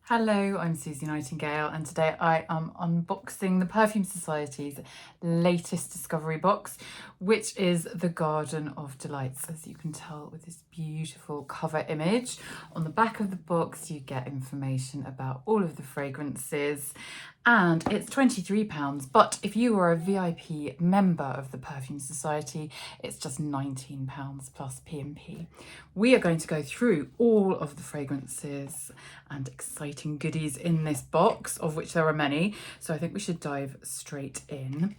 Hello, I'm Susie Nightingale, and today I am unboxing the Perfume Society's latest discovery box, which is the Garden of Delights, as you can tell with this beautiful cover image. On the back of the box, you get information about all of the fragrances, and it's £23. But if you are a VIP member of the Perfume Society, it's just £19 plus P&P. We are going to go through all of the fragrances and exciting goodies in this box, of which there are many. So I think we should dive straight in.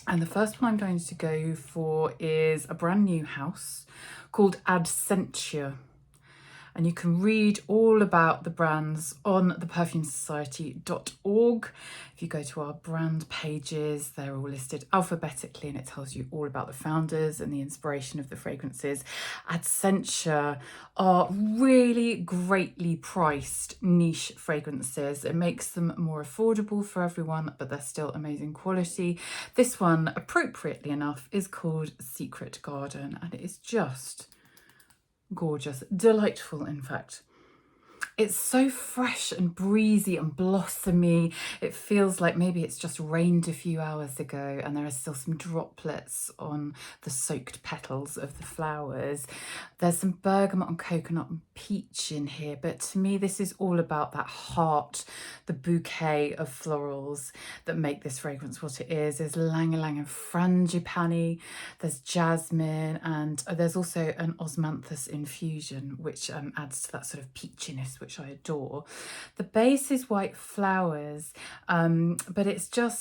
And the first one I'm going to go for is a brand new house called Adsentia. And you can read all about the brands on theperfumesociety.org. If you go to our brand pages, they're all listed alphabetically and it tells you all about the founders and the inspiration of the fragrances. Adsentia are really greatly priced niche fragrances. It makes them more affordable for everyone, but they're still amazing quality. This one, appropriately enough, is called Secret Garden, and it is just gorgeous, delightful in fact. It's so fresh and breezy and blossomy. It feels like maybe it's just rained a few hours ago and there are still some droplets on the soaked petals of the flowers. There's some bergamot and coconut and peach in here, but to me this is all about that heart, the bouquet of florals that make this fragrance what it is. There's Ylang Ylang and Frangipani, there's jasmine, and there's also an osmanthus infusion, which adds to that sort of peachiness, which I adore. The base is white flowers, but it's a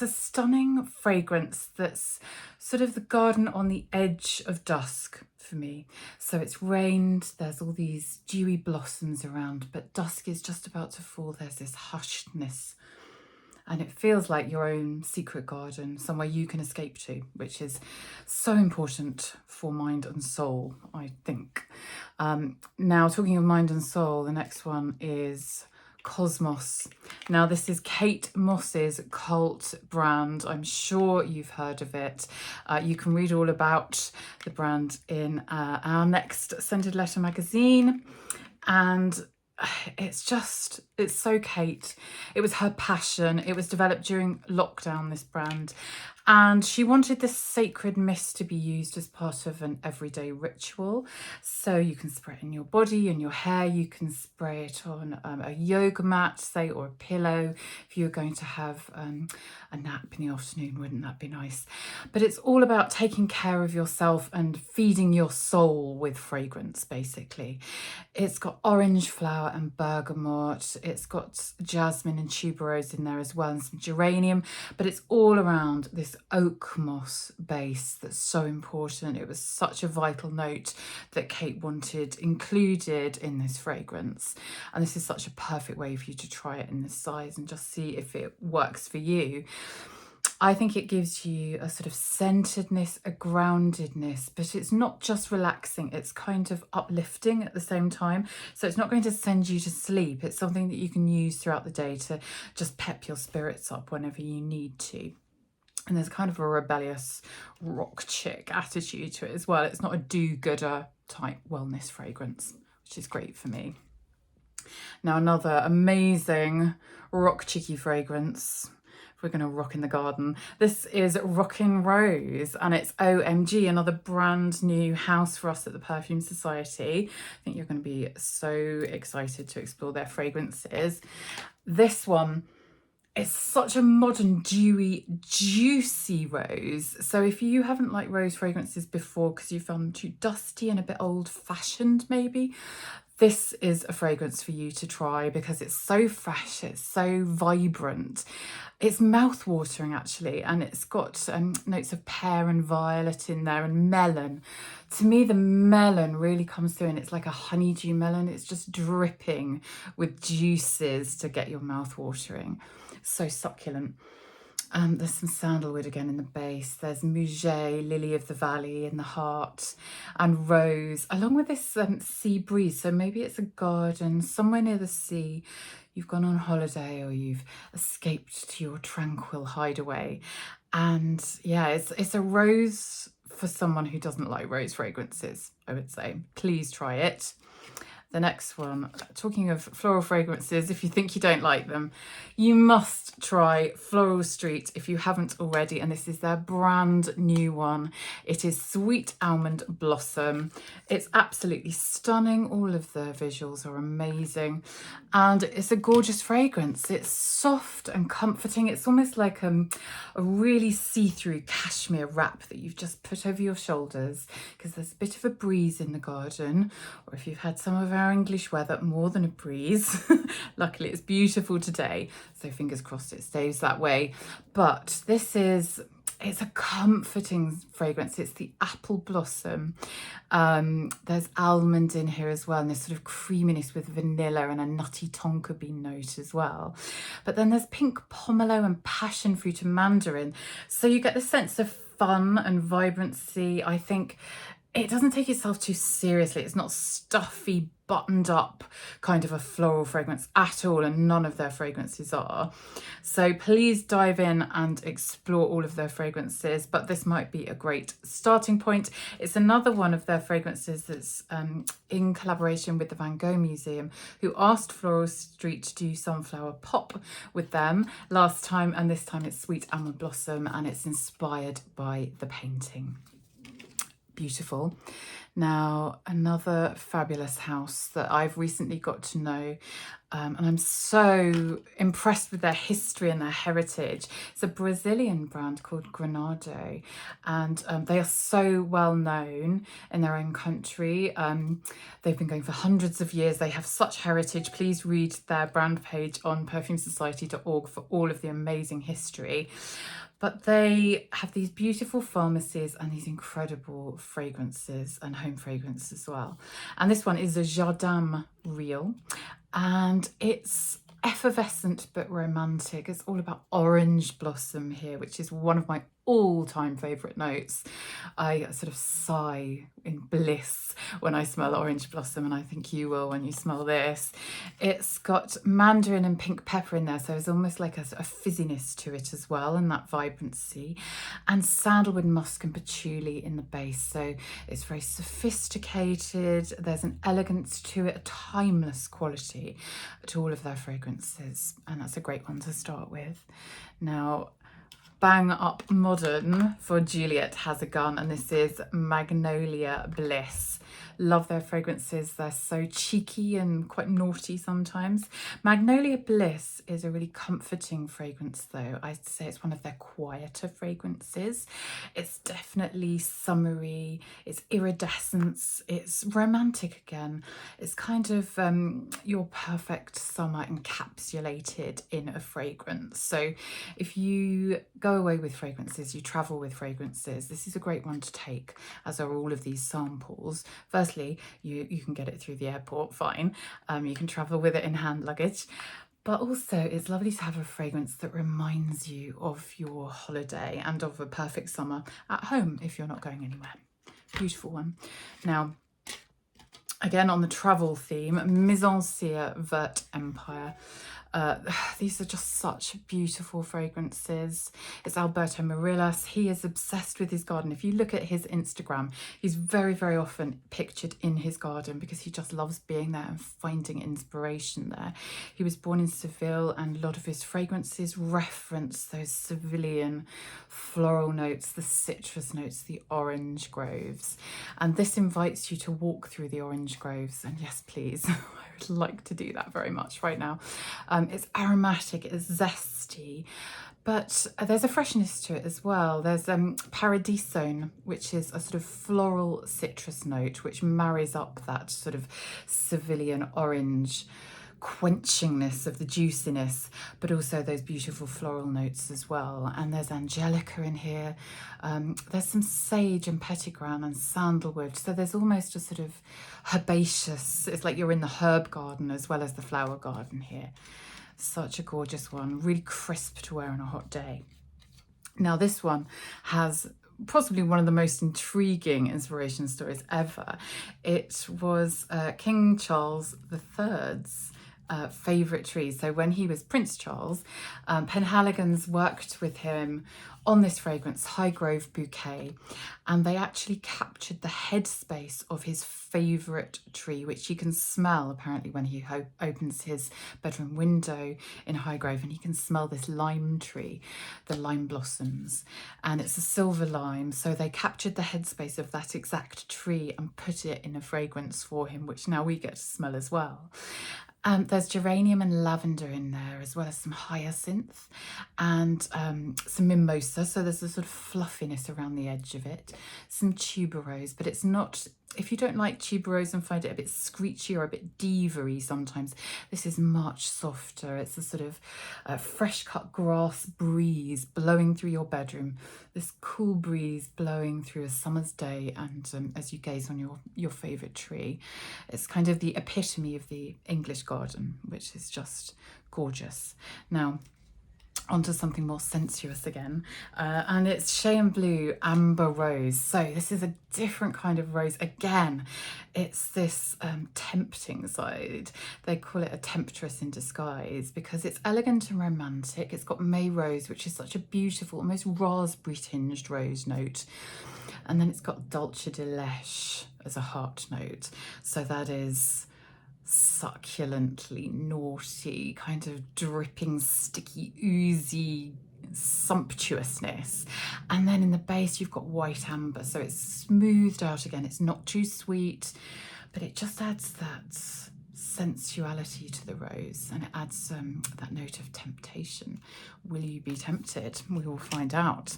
stunning fragrance that's sort of the garden on the edge of dusk for me. So it's rained, there's all these dewy blossoms around, but dusk is just about to fall. There's this hushedness, and it feels like your own secret garden, somewhere you can escape to, which is so important for mind and soul, I think. Now, talking of mind and soul, the next one is Cosmos. Now, this is Kate Moss's cult brand. I'm sure you've heard of it. You can read all about the brand in our next Scented Letter magazine. And it's so Kate. It was her passion. It was developed during lockdown, this brand. And she wanted this sacred mist to be used as part of an everyday ritual. So you can spray it in your body and your hair. You can spray it on a yoga mat, say, or a pillow. If you're going to have a nap in the afternoon, wouldn't that be nice? But it's all about taking care of yourself and feeding your soul with fragrance, basically. It's got orange flower and bergamot. It's got jasmine and tuberose in there as well, and some geranium. But it's all around this oak moss base that's so important. It was such a vital note that Kate wanted included in this fragrance. And this is such a perfect way for you to try it in this size and just see if it works for you. I think it gives you a sort of centeredness, a groundedness, but it's not just relaxing, it's kind of uplifting at the same time. So it's not going to send you to sleep. It's something that you can use throughout the day to just pep your spirits up whenever you need to. And there's kind of a rebellious rock chick attitude to it as well. It's not a do-gooder type wellness fragrance, which is great for me. Now, another amazing rock chicky fragrance. We're going to rock in the garden. This is Rockin' Rose, and it's OMG, another brand new house for us at the Perfume Society. I think you're going to be so excited to explore their fragrances. This one, it's such a modern, dewy, juicy rose. So if you haven't liked rose fragrances before because you found them too dusty and a bit old-fashioned maybe, this is a fragrance for you to try because it's so fresh, it's so vibrant. It's mouth-watering actually, and it's got notes of pear and violet in there and melon. To me, the melon really comes through, and it's like a honeydew melon. It's just dripping with juices to get your mouth watering. So succulent. There's some sandalwood again in the base. There's Muguet, Lily of the Valley in the heart, and rose, along with this sea breeze. So maybe it's a garden somewhere near the sea. You've gone on holiday or you've escaped to your tranquil hideaway. And yeah, it's a rose for someone who doesn't like rose fragrances, I would say. Please try it. The next one, talking of floral fragrances, if you think you don't like them, you must try Floral Street if you haven't already, and this is their brand new one. It is Sweet Almond Blossom. It's absolutely stunning. All of the visuals are amazing, and it's a gorgeous fragrance. It's soft and comforting. It's almost like a really see-through cashmere wrap that you've just put over your shoulders, because there's a bit of a breeze in the garden, or if you've had some of our English weather, more than a breeze. Luckily it's beautiful today, so fingers crossed it stays that way. But it's a comforting fragrance. It's the apple blossom. There's almond in here as well, and this sort of creaminess with vanilla and a nutty tonka bean note as well. But then there's pink pomelo and passion fruit and mandarin. So you get the sense of fun and vibrancy. I think it doesn't take itself too seriously. It's not stuffy, buttoned up kind of a floral fragrance at all, and none of their fragrances are. So please dive in and explore all of their fragrances, but this might be a great starting point. It's another one of their fragrances that's in collaboration with the Van Gogh Museum, who asked Floral Street to do Sunflower Pop with them last time, and this time it's Sweet Almond Blossom, and it's inspired by the painting. Beautiful. Now, another fabulous house that I've recently got to know, and I'm so impressed with their history and their heritage. It's a Brazilian brand called Granado, and they are so well known in their own country. They've been going for hundreds of years. They have such heritage. Please read their brand page on perfumesociety.org for all of the amazing history. But they have these beautiful pharmacies and these incredible fragrances and home fragrance as well. And this one is a Jardin Real, and it's effervescent but romantic. It's all about orange blossom here, which is one of my all-time favourite notes. I sort of sigh in bliss when I smell orange blossom, and I think you will when you smell this. It's got mandarin and pink pepper in there, so there's almost like a fizziness to it as well, and that vibrancy, and sandalwood, musk and patchouli in the base. So it's very sophisticated. There's an elegance to it, a timeless quality to all of their fragrances, and that's a great one to start with. Now, bang up modern for Juliet Has a Gun, and this is Magnolia Bliss. Love their fragrances. They're so cheeky and quite naughty sometimes. Magnolia Bliss is a really comforting fragrance though. I'd say it's one of their quieter fragrances. It's definitely summery, it's iridescence, it's romantic again. It's kind of your perfect summer encapsulated in a fragrance. So if you go away with fragrances, you travel with fragrances, this is a great one to take, as are all of these samples. Firstly, you can get it through the airport, fine. You can travel with it in hand luggage. But also it's lovely to have a fragrance that reminds you of your holiday and of a perfect summer at home if you're not going anywhere. Beautiful one. Now, again on the travel theme, Maison Cire Vert Empire. These are just such beautiful fragrances. It's Alberto Morillas. He is obsessed with his garden. If you look at his Instagram, he's very, very often pictured in his garden because he just loves being there and finding inspiration there. He was born in Seville, and a lot of his fragrances reference those Sevillian floral notes, the citrus notes, the orange groves. And this invites you to walk through the orange groves. And yes, please, I would like to do that very much right now. It's aromatic, it's zesty, but there's a freshness to it as well. There's Paradisone, which is a sort of floral citrus note, which marries up that sort of Sevillian orange quenchingness of the juiciness, but also those beautiful floral notes as well. And there's Angelica in here. There's some sage and petitgrain and sandalwood. So there's almost a sort of herbaceous, it's like you're in the herb garden as well as the flower garden here. Such a gorgeous one, really crisp to wear on a hot day. Now this one has possibly one of the most intriguing inspiration stories ever. It was King Charles III's favourite trees. So when he was Prince Charles, Penhaligon's worked with him on this fragrance, Highgrove Bouquet, and they actually captured the headspace of his favourite tree, which you can smell apparently when he opens his bedroom window in Highgrove, and he can smell this lime tree, the lime blossoms, and it's a silver lime. So they captured the headspace of that exact tree and put it in a fragrance for him, which now we get to smell as well. There's geranium and lavender in there, as well as some hyacinth and some mimosa. So there's a sort of fluffiness around the edge of it. Some tuberose, but it's not, if you don't like tuberose and find it a bit screechy or a bit diva-y sometimes, this is much softer. It's a sort of fresh cut grass breeze blowing through your bedroom, this cool breeze blowing through a summer's day, and as you gaze on your favourite tree. It's kind of the epitome of the English garden, which is just gorgeous. Now, onto something more sensuous again, and it's Shea and Blue Amber Rose. So this is a different kind of rose. Again, it's this tempting side. They call it a temptress in disguise because it's elegant and romantic. It's got May Rose, which is such a beautiful, almost raspberry tinged rose note. And then it's got Dulce de Leche as a heart note. So that is succulently naughty, kind of dripping, sticky, oozy sumptuousness. And then in the base you've got white amber, so it's smoothed out again. It's not too sweet, but it just adds that sensuality to the rose, and it adds that note of temptation. Will you be tempted? We will find out.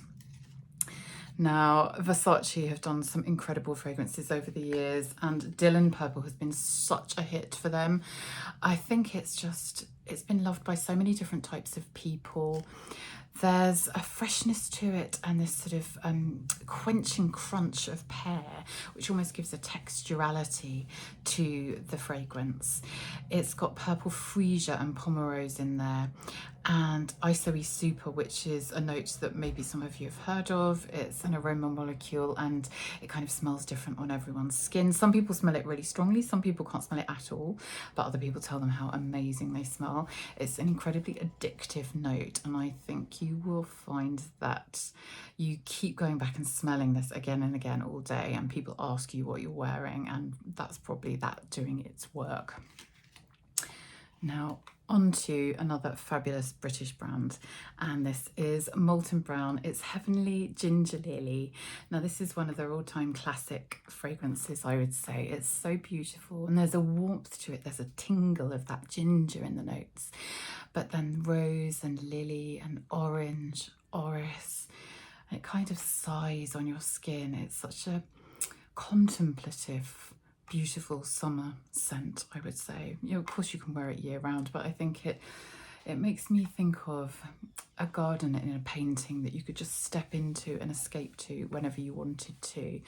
Now, Versace have done some incredible fragrances over the years, and Dylan Purple has been such a hit for them. I think it's been loved by so many different types of people. There's a freshness to it and this sort of quenching crunch of pear, which almost gives a texturality to the fragrance. It's got purple freesia and pomerose in there, and Isoe Super, which is a note that maybe some of you have heard of. It's an aroma molecule and it kind of smells different on everyone's skin. Some people smell it really strongly, some people can't smell it at all, but other people tell them how amazing they smell. It's an incredibly addictive note, and I think you will find that you keep going back and smelling this again and again all day, and people ask you what you're wearing, and that's probably that doing its work. Now, on to another fabulous British brand, and this is Molton Brown. It's Heavenly Ginger Lily. Now, this is one of their all-time classic fragrances, I would say. It's so beautiful, and there's a warmth to it. There's a tingle of that ginger in the notes, but then rose and lily and orange, orris, and it kind of sighs on your skin. It's such a contemplative, beautiful summer scent, I would say. You know, of course you can wear it year round, but I think it makes me think of a garden in a painting that you could just step into and escape to whenever you wanted to.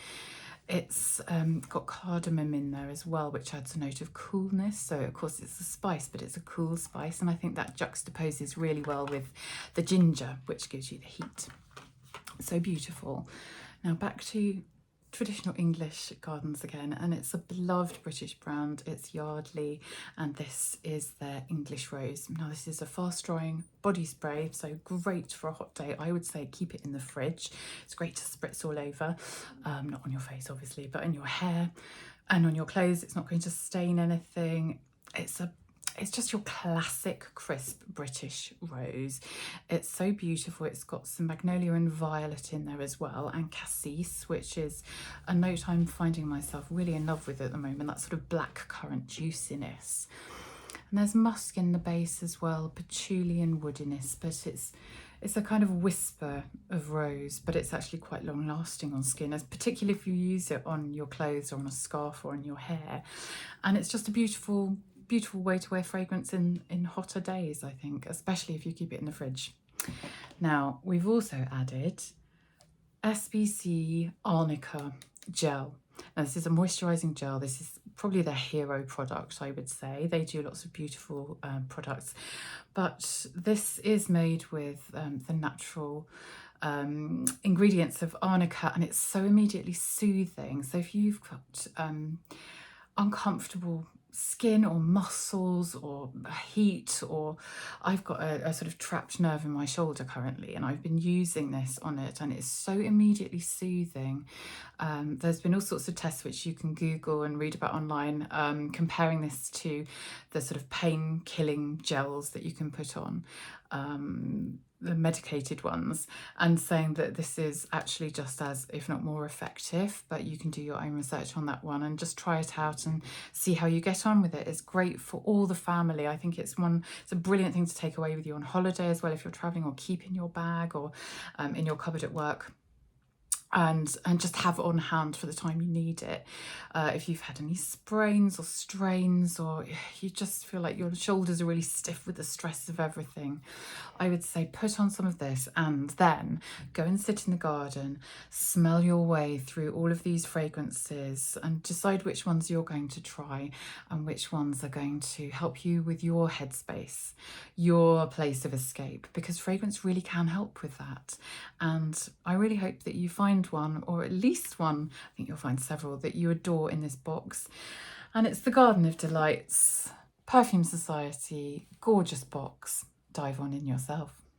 It's got cardamom in there as well, which adds a note of coolness. So of course it's a spice, but it's a cool spice, and I think that juxtaposes really well with the ginger, which gives you the heat. So beautiful. Now back to traditional English gardens again, and it's a beloved British brand. It's Yardley, and this is their English Rose. Now this is a fast drying body spray, so great for a hot day. I would say keep it in the fridge. It's great to spritz all over, not on your face obviously, but in your hair and on your clothes. It's not going to stain anything. It's just your classic crisp British rose. It's so beautiful. It's got some magnolia and violet in there as well, and cassis, which is a note I'm finding myself really in love with at the moment, that sort of black currant juiciness. And there's musk in the base as well, patchouli and woodiness, but it's a kind of whisper of rose, but it's actually quite long lasting on skin, as particularly if you use it on your clothes or on a scarf or on your hair. And it's just a beautiful way to wear fragrance in hotter days, I think, especially if you keep it in the fridge. Now, we've also added SBC Arnica Gel. Now, this is a moisturising gel. This is probably their hero product, I would say. They do lots of beautiful products, but this is made with the natural ingredients of arnica, and it's so immediately soothing. So if you've got uncomfortable skin or muscles or heat, or I've got a sort of trapped nerve in my shoulder currently, and I've been using this on it, and it's so immediately soothing. There's been all sorts of tests which you can Google and read about online, comparing this to the sort of pain killing gels that you can put on, the medicated ones, and saying that this is actually just as, if not more effective. But you can do your own research on that one and just try it out and see how you get on with it. It's great for all the family. I think it's a brilliant thing to take away with you on holiday as well, if you're traveling, or keep in your bag, or in your cupboard at work. And just have on hand for the time you need it. If you've had any sprains or strains, or you just feel like your shoulders are really stiff with the stress of everything, I would say put on some of this and then go and sit in the garden, smell your way through all of these fragrances and decide which ones you're going to try and which ones are going to help you with your headspace, your place of escape, because fragrance really can help with that. And I really hope that you find one, or at least one, I think you'll find several, that you adore in this box. And it's the Garden of Delights Perfume Society gorgeous box. Dive on in yourself.